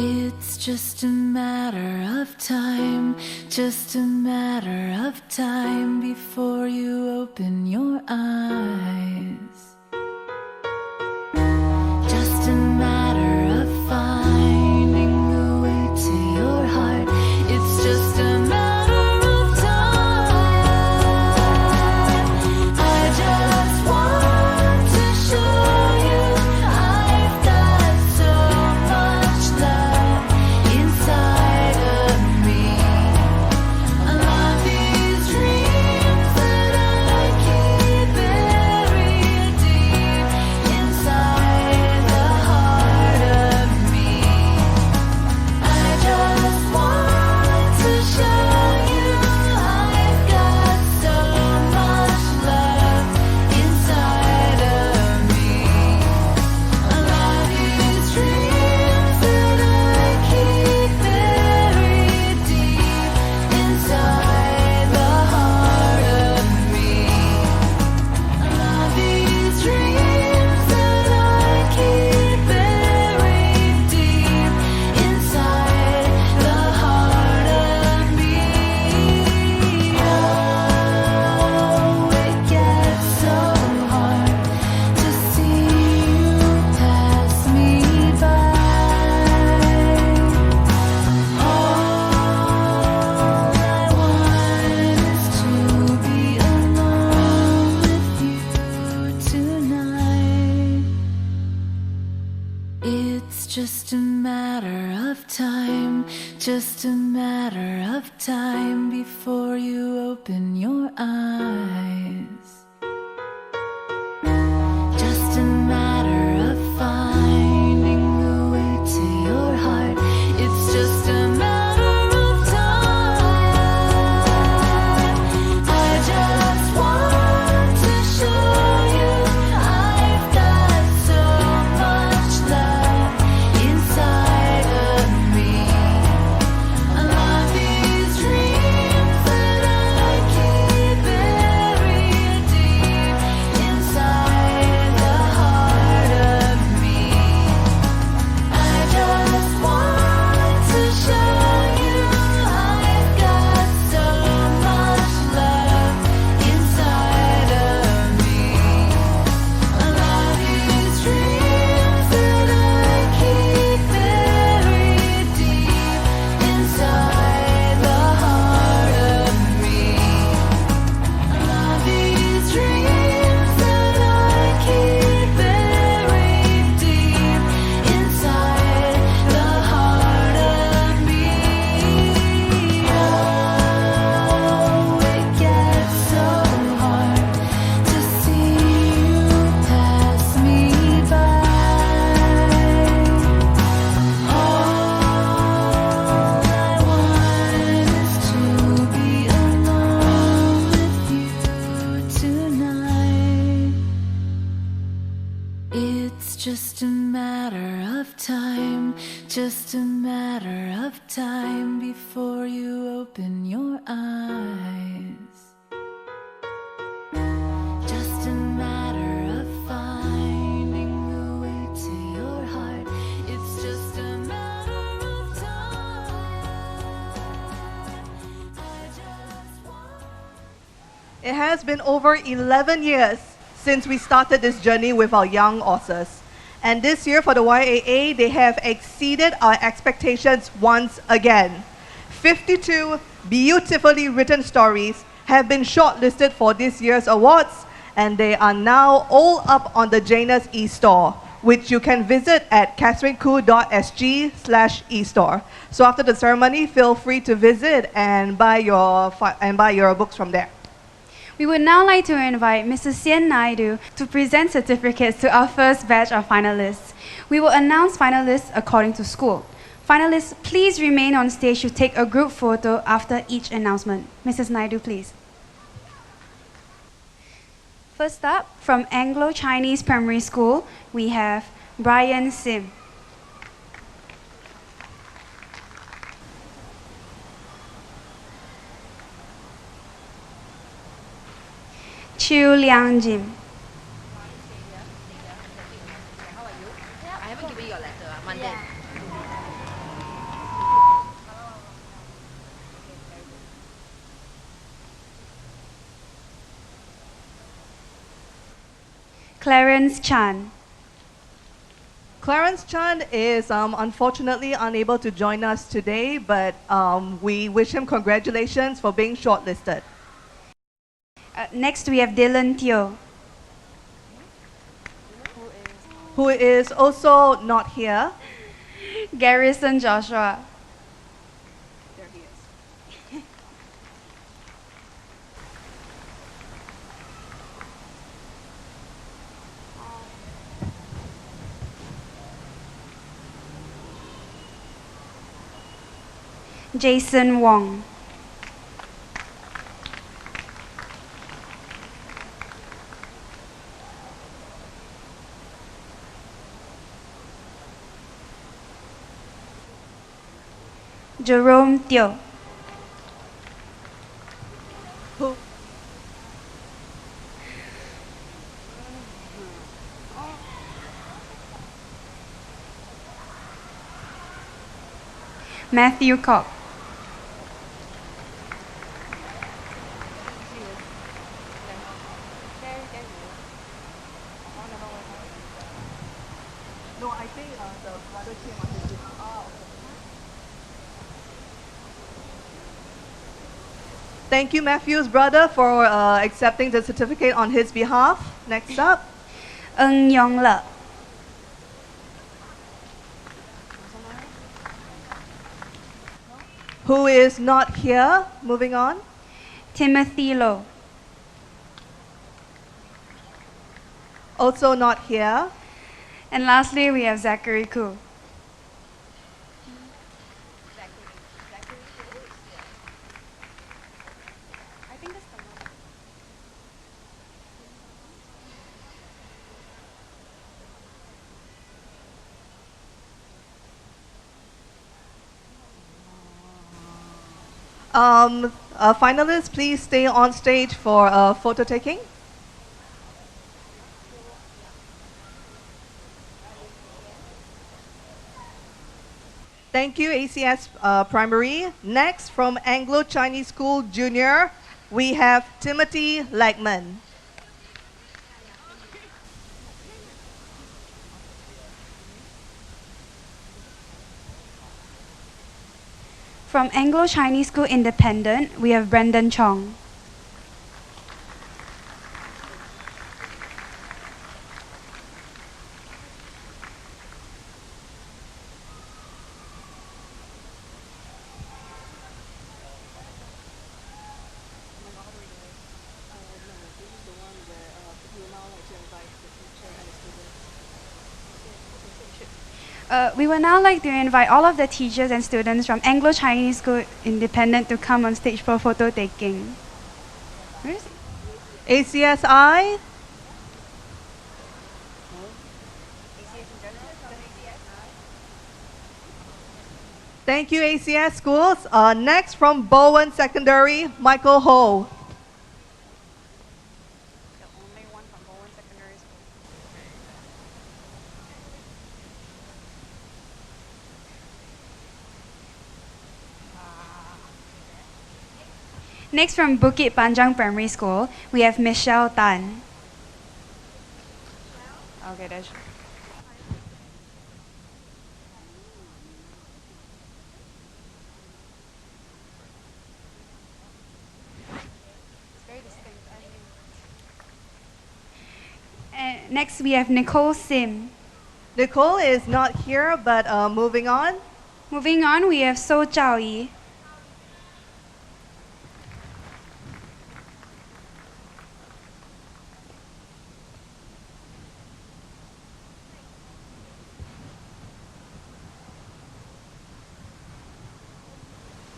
It's just a matter of time, just a matter of time before you open your eyes. Just a matter of finding a way to your heart. It's just a matter of time. I just want to show you I've got so much love inside of me. I love these dreams that I keep buried deep inside the heart of me. I just want to show you I've got so much love inside of me. I love these dreams that I keep buried deep inside the heart of me. I love these dreams that I keep buried deep inside the heart of me. Oh, it gets so hard to see you pass me by. All I want is to be alone with you tonight. It's just a matter of time, just a matter of time before you open your eyes. Just a matter of finding a way to your heart. It's just a matter of time. I just want to show you I've got so much love inside of me. I love these dreams that I keep buried deep inside the heart of me. I just want to show you I've got so much love inside of me. I love these dreams that I keep buried deep inside the heart of me. I love these dreams that I keep buried deep inside the heart of me. Oh, it gets so hard to see you pass me by. All I want is to be alone with you tonight. It's just a matter of time, just a matter of time before you open your eyes. Just a matter of finding a way to your heart. It's just a matter of time. I just want. It has been over 11 years since we started this journey with our young authors. And this year for the YAA, they have exceeded our expectations once again. 52 beautifully written stories have been shortlisted for this year's awards, and they are now all up on the Janus e-store, which you can visit at catherineku.sg/e-store. So after the ceremony, feel free to visit and buy your books from there. We would now like to invite Mr. Sien Naidu to present certificates to our first batch of finalists. We will announce finalists according to school. Finalists, please remain on stage to take a group photo after each announcement. Mrs. Naidu, please. First up, from Anglo-Chinese Primary School, we have Brian Sim. Chiu Liang Jim. I haven't given you your letter, Monday. Clarence Chan. Clarence Chan is unfortunately unable to join us today, but we wish him congratulations for being shortlisted. Next, we have Dylan Teo. Who is also not here. Garrison Joshua. There he is. Jason Wong. Jerome Teo. Who? Matthew Cobb. No, I think the brother came on his behalf. Ah, okay. Thank you, Matthew's brother, for accepting the certificate on his behalf. Next up, Ng Yong Le. who is not here. Moving on. Timothy Low. Also not here. And lastly, we have Zachary Koo. Finalists, please stay on stage for photo taking. Thank you, ACS Primary. Next, from Anglo-Chinese School Junior, we have Timothy Legman. From Anglo-Chinese School Independent, we have Brendan Chong. We would now like to invite all of the teachers and students from Anglo-Chinese School Independent to come on stage for photo taking. Where is it? ACSI. Thank you, ACS schools. Next, from Bowen Secondary, Michael Ho. Next, from Bukit Panjang Primary School, we have Michelle Tan. Okay, that's. Next, we have Nicole Sim. Nicole is not here, but moving on. Moving on, we have So Chao Yi.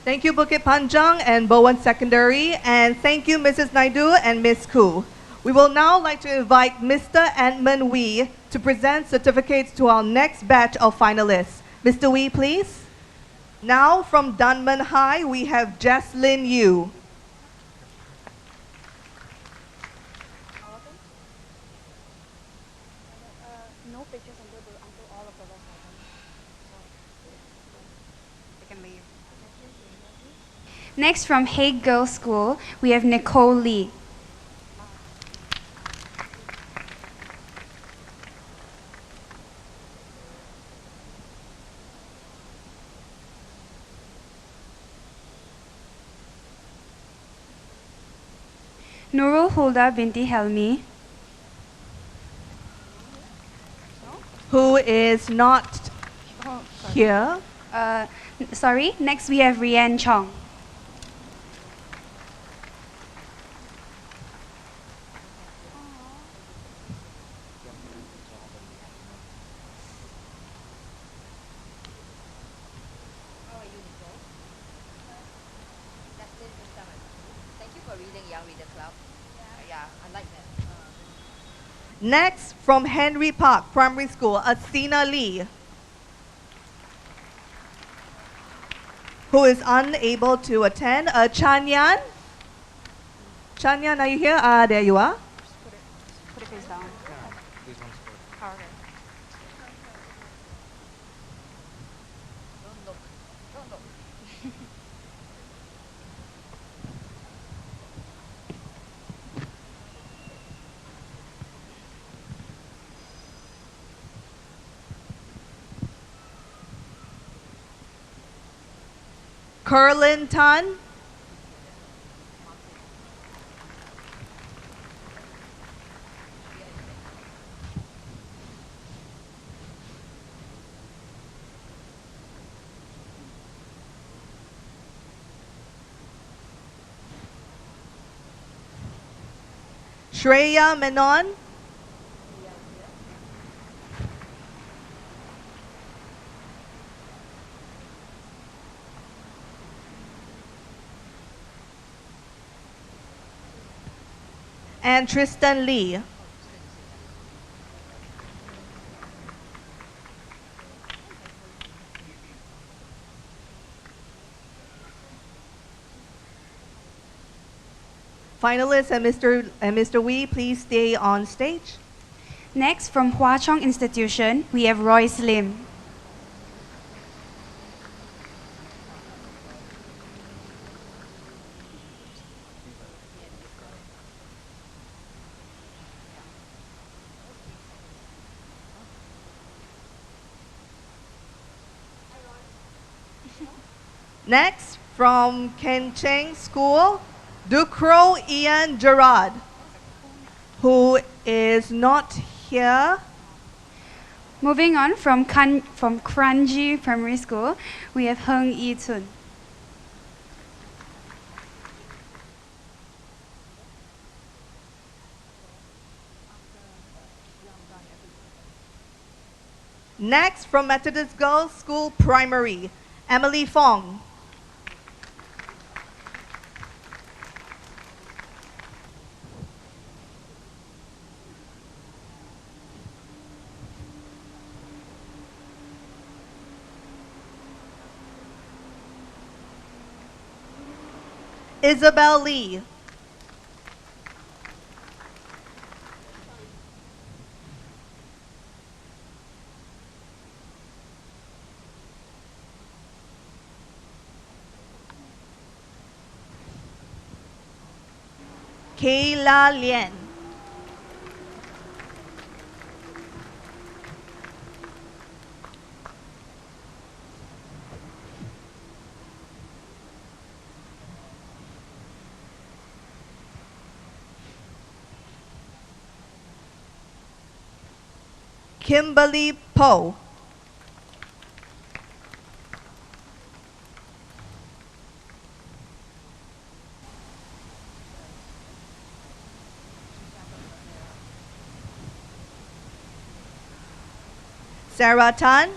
Thank you, Bukit Panjang and Bowen Secondary, and thank you, Mrs. Naidu and Ms. Koo. We will now like to invite Mr. Edmund Wee to present certificates to our next batch of finalists. Mr. Wee, please. Now, from Dunman High, we have Jaslyn Yu. Next, from Hague Girls School, we have Nicole Lee. Nurul Hulda binti Helmi. Who is not here. Sorry, next we have Rianne Chong. Thank you for reading Young Reader Club. Yeah, I like that. Next, from Henry Park Primary School, Athena Lee, who is unable to attend. Chanyan. Chanyan, are you here? There you are. Put it face down. Don't look. Don't look. Curlin Tan. Shreya Menon. And Tristan Lee. Finalists and Mr. Wee, please stay on stage. Next, from Hwa Chong Institution, we have Royce Lim. Next, from Ken Cheng School, Ducro Ian Gerard, who is not here. Moving on from Kranji Primary School, we have Heng Yi Chun. Next, from Methodist Girls School Primary, Emily Fong. Isabel Lee. Kayla Lien. Kimberly Poe. Sarah Tan.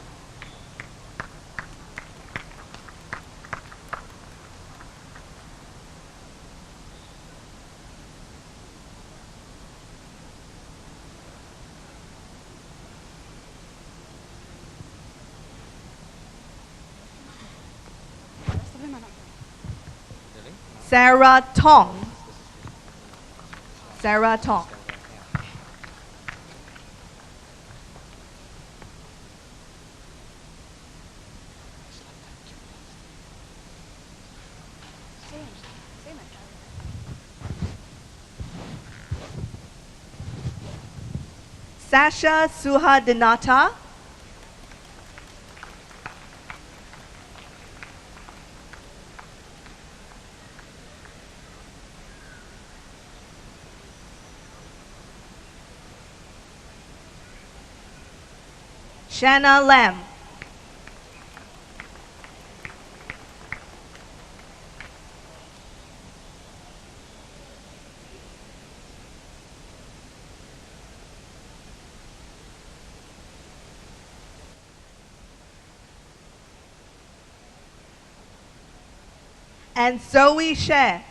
Sarah Tong. Sarah Tong. Sasha Suhadinata. Shanna Lam. And Zoe Share.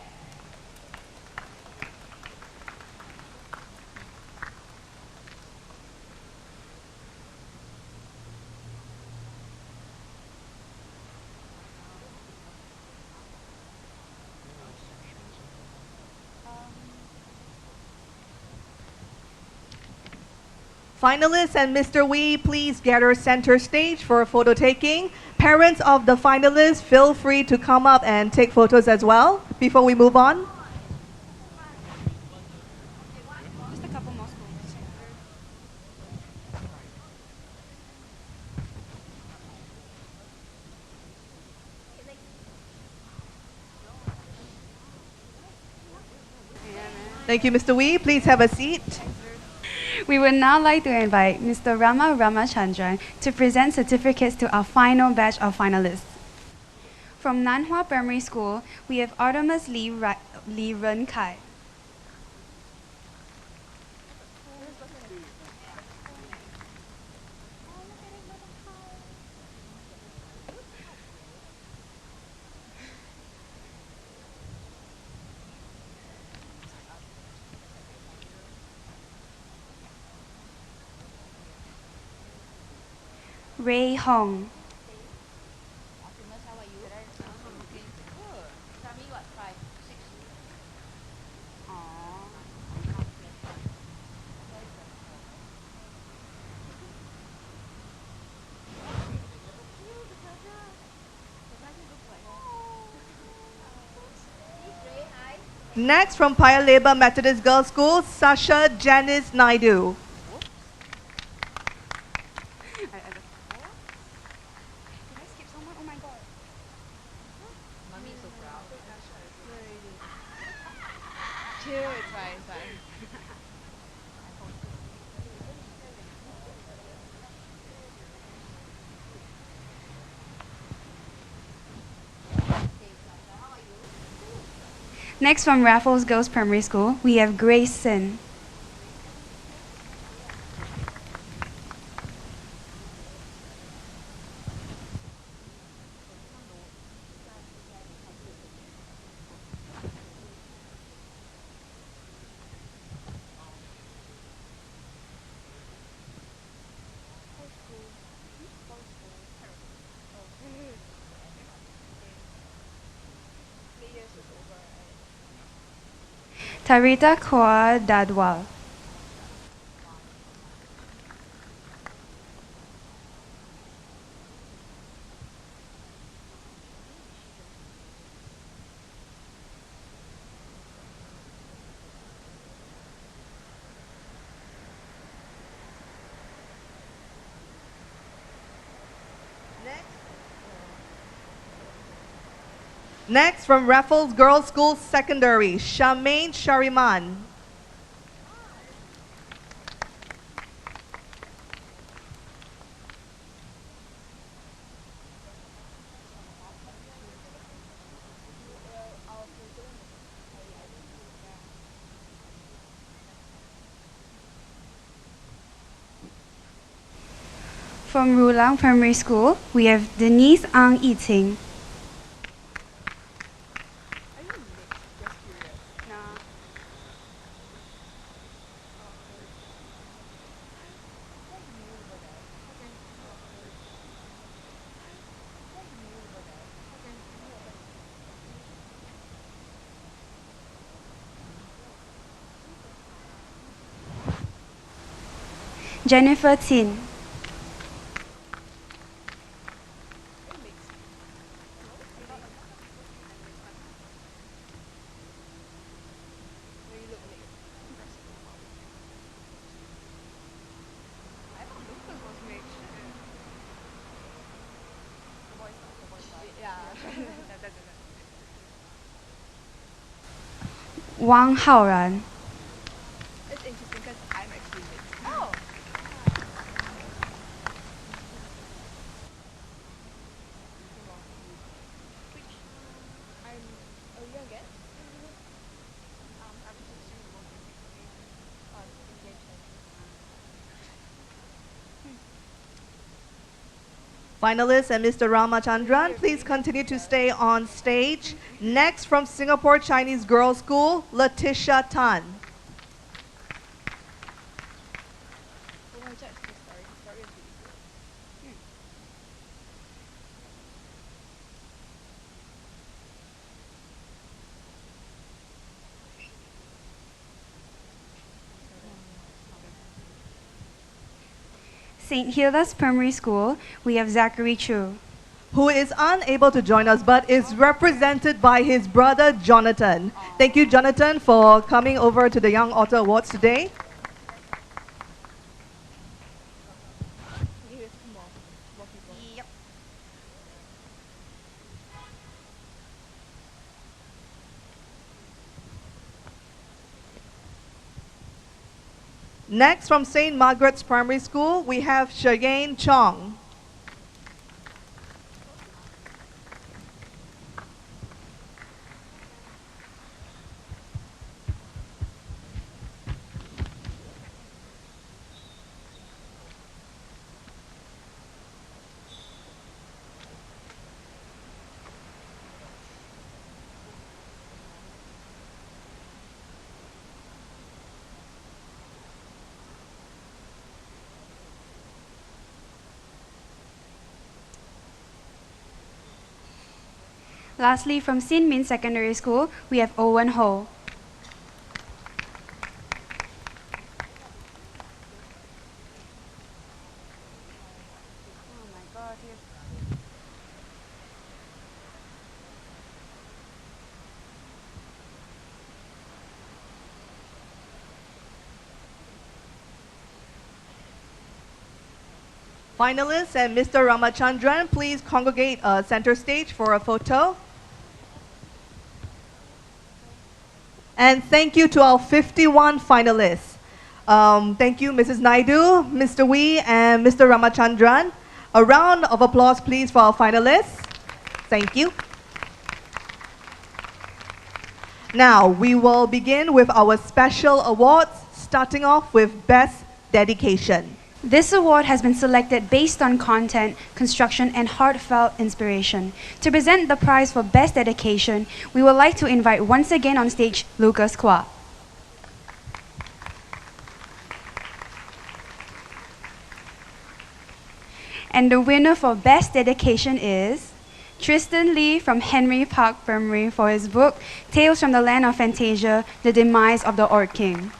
Finalists and Mr. Wee, please gather center stage for photo taking. Parents of the finalists, feel free to come up and take photos as well before we move on. Just a couple more schools. Thank you, Mr. Wee. Please have a seat. We would now like to invite Mr. Rama Ramachandran to present certificates to our final batch of finalists. From Nanhua Primary School, we have Artemis Lee Ren Kai. Ray Hong. Next, from Paya Lebar Methodist Girls' School, Sasha Janice Naidu. Next, from Raffles Girls Primary School, we have Grace Sin. Tarita Kaur Dadwal. Next, from Raffles Girls' School Secondary, Shamaine Shariman. From Rulang Primary School, we have Denise Ang Yiting. Jennifer Tin. Wang Haoran. It's interesting because I'm actually mixed. Oh. Finalists and Mr. Ramachandran, please continue to stay on stage. Next, from Singapore Chinese Girls' School, Letitia Tan. St. Hilda's Primary School, we have Zachary Chu. Who is unable to join us but is represented by his brother Jonathan. Thank you, Jonathan, for coming over to the Young Author Awards today. Next, from St. Margaret's Primary School, we have Cheyenne Chong. Lastly, from Sin Min Secondary School, we have Owen Ho. Finalists and Mr. Ramachandran, please congregate center stage for a photo. And thank you to our 51 finalists. Thank you, Mrs. Naidu, Mr. Wee, and Mr. Ramachandran. A round of applause, please, for our finalists. Thank you. Now, we will begin with our special awards, starting off with Best Dedication. This award has been selected based on content, construction, and heartfelt inspiration. To present the prize for Best Dedication, we would like to invite once again on stage Lucas Kwa. And the winner for Best Dedication is Tristan Lee from Henry Park Primary for his book Tales from the Land of Fantasia, The Demise of the Orc King.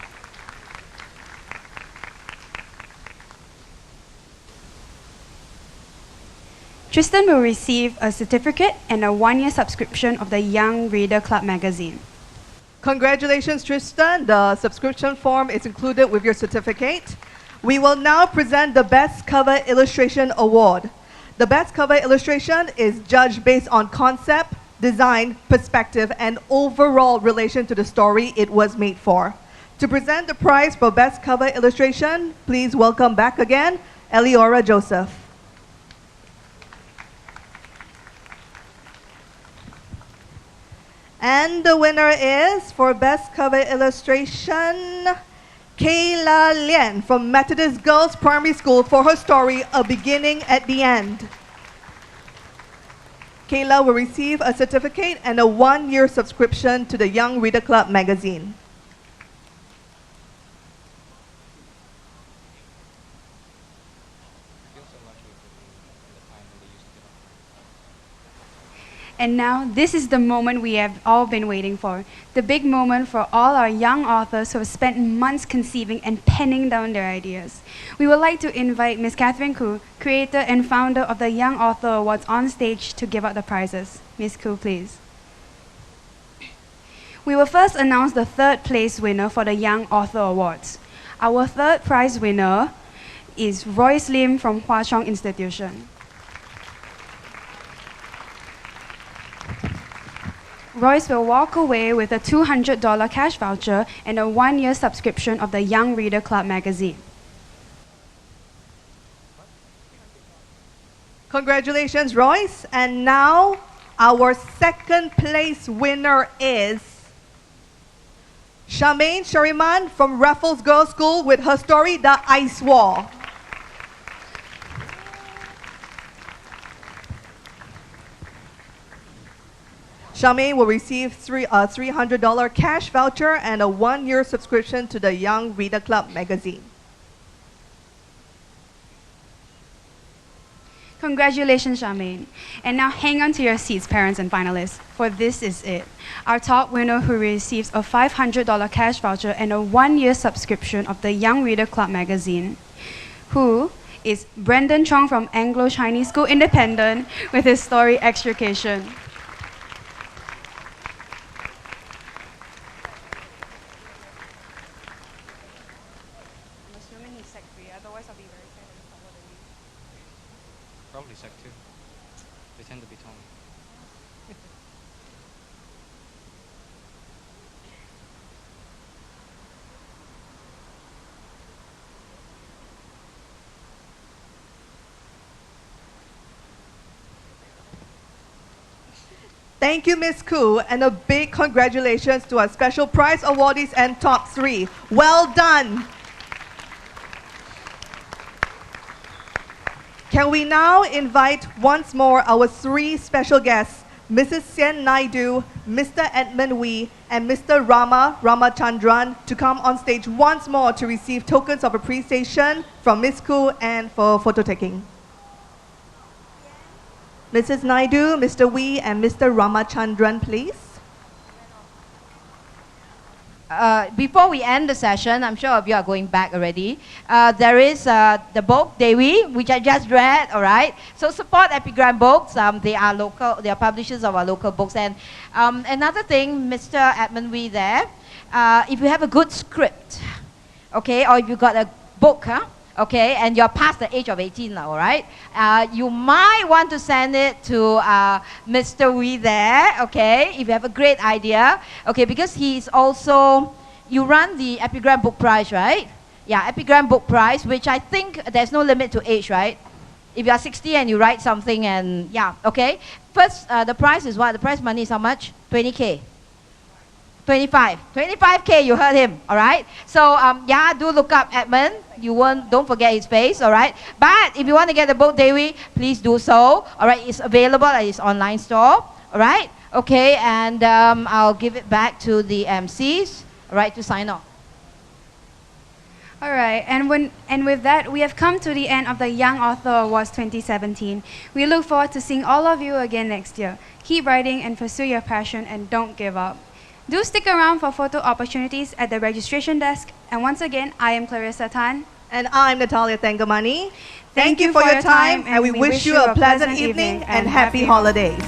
Tristan will receive a certificate and a one-year subscription of the Young Reader Club magazine. Congratulations, Tristan. The subscription form is included with your certificate. We will now present the Best Cover Illustration Award. The Best Cover Illustration is judged based on concept, design, perspective, and overall relation to the story it was made for. To present the prize for Best Cover Illustration, please welcome back again, Eliora Joseph. And the winner is, for Best Cover Illustration, Kayla Lien from Methodist Girls Primary School for her story, A Beginning at the End. Kayla will receive a certificate and a one-year subscription to the Young Reader Club magazine. And now, this is the moment we have all been waiting for. The big moment for all our young authors who have spent months conceiving and penning down their ideas. We would like to invite Ms. Catherine Khoo, creator and founder of the Young Author Awards, on stage to give out the prizes. Ms. Khoo, please. We will first announce the third place winner for the Young Author Awards. Our third prize winner is Royce Lim from Hwa Chong Institution. Royce will walk away with a $200 cash voucher and a one-year subscription of the Young Reader Club magazine. Congratulations, Royce. And now, our second place winner is Charmaine Shariman from Raffles Girls' School with her story, The Ice Wall. Charmaine will receive a $300 cash voucher and a 1-year subscription to the Young Reader Club magazine. Congratulations, Charmaine. And now hang on to your seats, parents and finalists, for this is it. Our top winner who receives a $500 cash voucher and a 1-year subscription of the Young Reader Club magazine, who is Brendan Chong from Anglo-Chinese School Independent with his story Extrication. I'm assuming he's Sec 3, otherwise I'll be very sad and taller than you. Probably Sec 2. They tend to be tall. Thank you, Ms. Koo, and a big congratulations to our special prize awardees and top 3. Well done! Can we now invite once more our 3 special guests, Mrs. Sian Naidu, Mr. Edmund Wee, and Mr. Rama Ramachandran, to come on stage once more to receive tokens of appreciation from Ms. Koo and for photo taking. Mrs. Naidu, Mr. Wee, and Mr. Ramachandran, please. Before we end the session, I'm sure of you are going back already. There is the book Dewi, which I just read. All right. So support Epigram Books. They are local. They are publishers of our local books. And another thing, Mr. Edmund Wee, there. If you have a good script, okay, or if you got a book, okay, and you're past the age of 18 now, all right? You might want to send it to Mr. Wee there, okay, if you have a great idea, okay, because he's also, you run the Epigram Book Prize, right? Yeah, Epigram Book Prize, which I think there's no limit to age, right? If you're 60 and you write something and, yeah, okay. First, the prize is what? The prize money is how much? 20K. 25K, you heard him, all right? So, yeah, do look up Edmund. Don't forget his face, all right? But if you want to get the book Dewi, please do so, all right? It's available at his online store, all right? Okay, and I'll give it back to the MCs, all right, to sign off. All right, and with that, we have come to the end of the Young Author Awards 2017. We look forward to seeing all of you again next year. Keep writing and pursue your passion and don't give up. Do stick around for photo opportunities at the registration desk. And once again, I am Clarissa Tan. And I'm Natalia Tangamani. Thank you for your time, and we wish you a pleasant evening and happy holidays.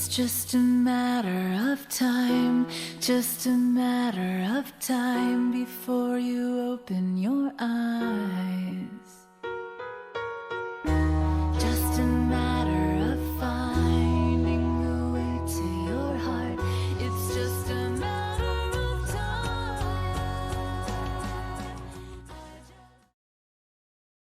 Just a matter of time, just a matter of time before you open your eyes.